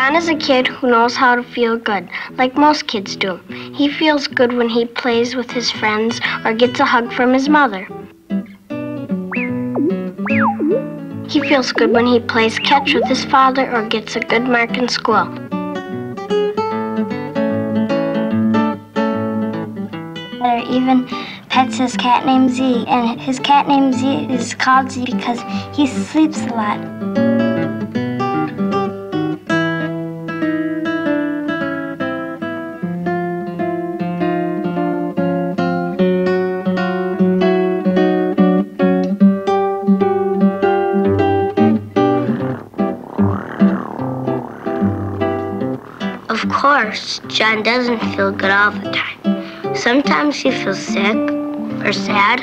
John is a kid who knows how to feel good, like most kids do. He feels good when he plays with his friends or gets a hug from his mother. He feels good when he plays catch with his father or gets a good mark in school. Or even pets his cat named Z, and his cat named Z is called Z because he sleeps a lot. Of course, John doesn't feel good all the time. Sometimes he feels sick, or sad,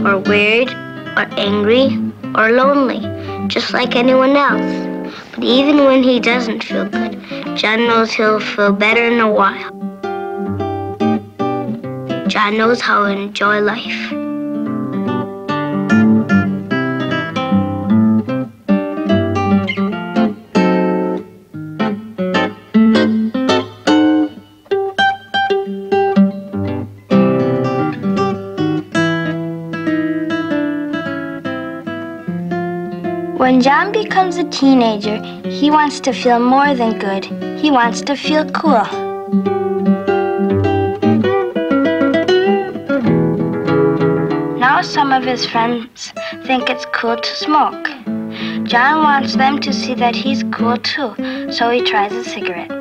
or worried, or angry, or lonely, just like anyone else. But even when he doesn't feel good, John knows he'll feel better in a while. John knows how to enjoy life. When John becomes a teenager, he wants to feel more than good. He wants to feel cool. Now some of his friends think it's cool to smoke. John wants them to see that he's cool too, so he tries a cigarette.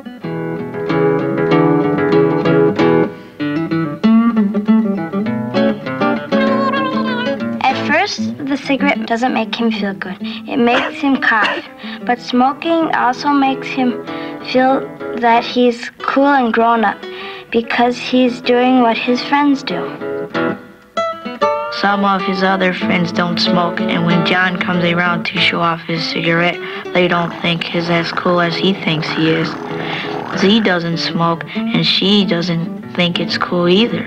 The cigarette doesn't make him feel good. It makes him cough. But smoking also makes him feel that he's cool and grown up because he's doing what his friends do. Some of his other friends don't smoke, and when John comes around to show off his cigarette, they don't think he's as cool as he thinks he is. Z doesn't smoke, and she doesn't think it's cool either.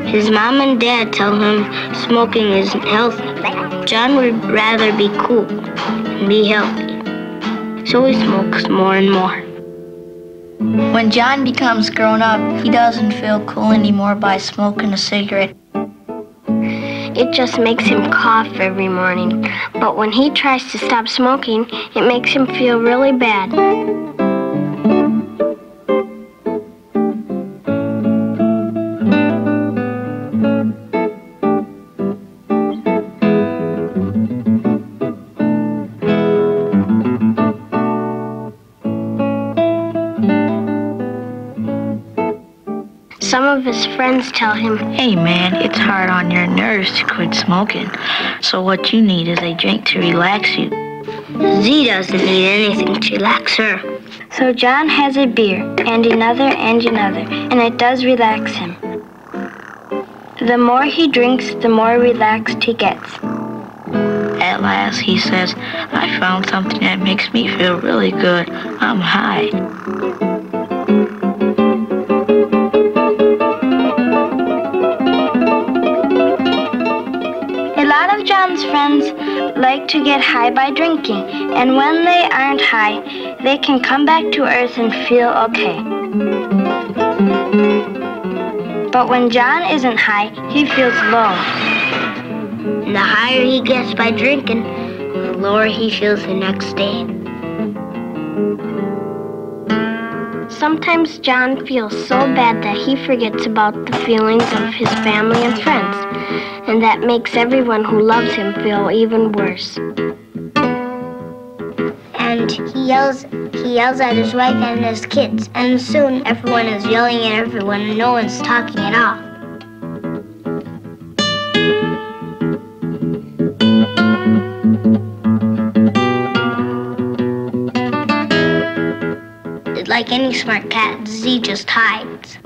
His mom and dad tell him smoking isn't healthy. John would rather be cool and be healthy, so he smokes more and more. When John becomes grown up, he doesn't feel cool anymore by smoking a cigarette. It just makes him cough every morning. But when he tries to stop smoking, it makes him feel really bad. Some of his friends tell him, "Hey man, it's hard on your nerves to quit smoking. So what you need is a drink to relax you." Z doesn't need anything to relax her. So John has a beer, and another, and it does relax him. The more he drinks, the more relaxed he gets. At last he says, "I found something that makes me feel really good. I'm high." John's friends like to get high by drinking, and when they aren't high, they can come back to Earth and feel okay. But when John isn't high, he feels low. And the higher he gets by drinking, the lower he feels the next day. Sometimes John feels so bad that he forgets about the feelings of his family and friends, and that makes everyone who loves him feel even worse. And he yells at his wife and his kids, and soon everyone is yelling at everyone and no one's talking at all. Like any smart cat, Z just hides.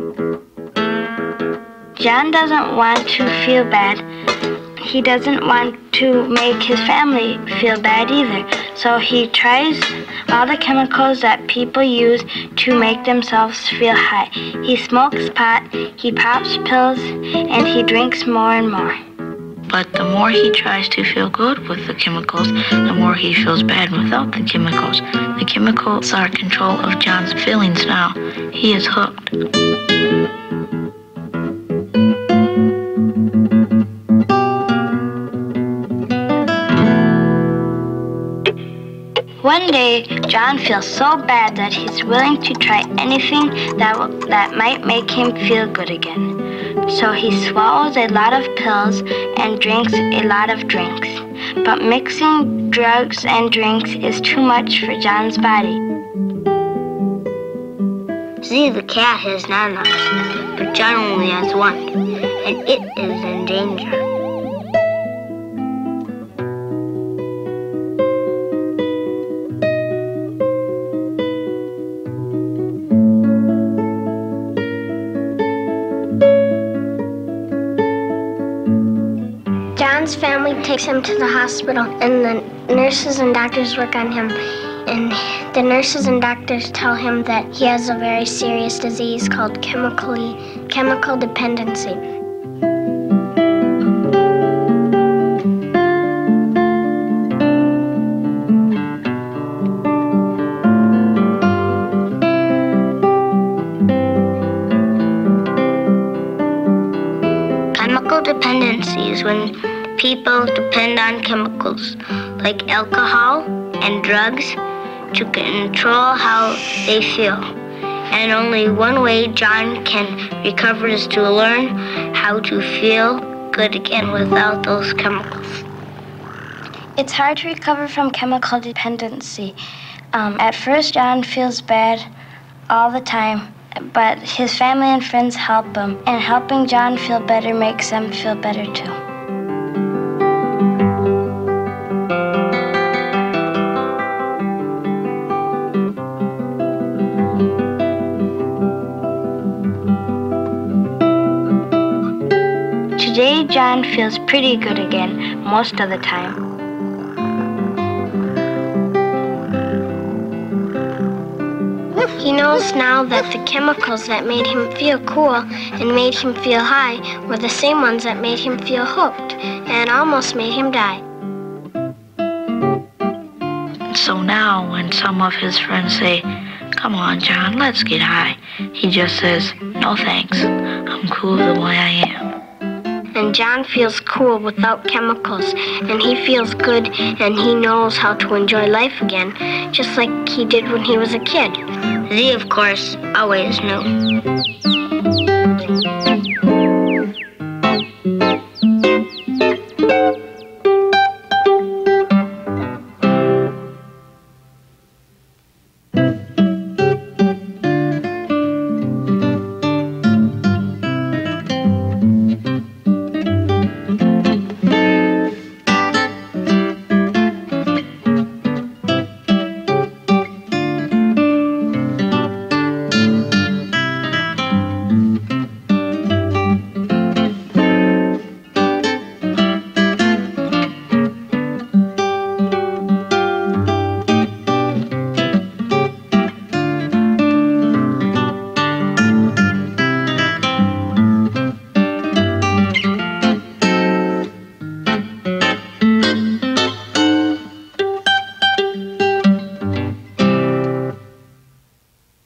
John doesn't want to feel bad. He doesn't want to make his family feel bad either. So he tries all the chemicals that people use to make themselves feel high. He smokes pot, he pops pills, and he drinks more and more. But the more he tries to feel good with the chemicals, the more he feels bad without the chemicals. The chemicals are in control of John's feelings now. He is hooked. One day, John feels so bad that he's willing to try anything that might make him feel good again. So he swallows a lot of pills and drinks a lot of drinks. But mixing drugs and drinks is too much for John's body. See, the cat has 9 lives, but John only has 1, and it is in danger. John's family takes him to the hospital, and the nurses and doctors work on him. And the nurses and doctors tell him that he has a very serious disease called chemical dependency. Chemical dependency is when people depend on chemicals like alcohol and drugs to control how they feel. And only one way John can recover is to learn how to feel good again without those chemicals. It's hard to recover from chemical dependency. At first, John feels bad all the time, but his family and friends help him, and helping John feel better makes them feel better too. Today, John feels pretty good again most of the time. He knows now that the chemicals that made him feel cool and made him feel high were the same ones that made him feel hooked and almost made him die. So now when some of his friends say, "Come on, John, let's get high," he just says, "No thanks, I'm cool the way I am." And John feels cool without chemicals, and he feels good, and he knows how to enjoy life again, just like he did when he was a kid. Z, of course, always knew.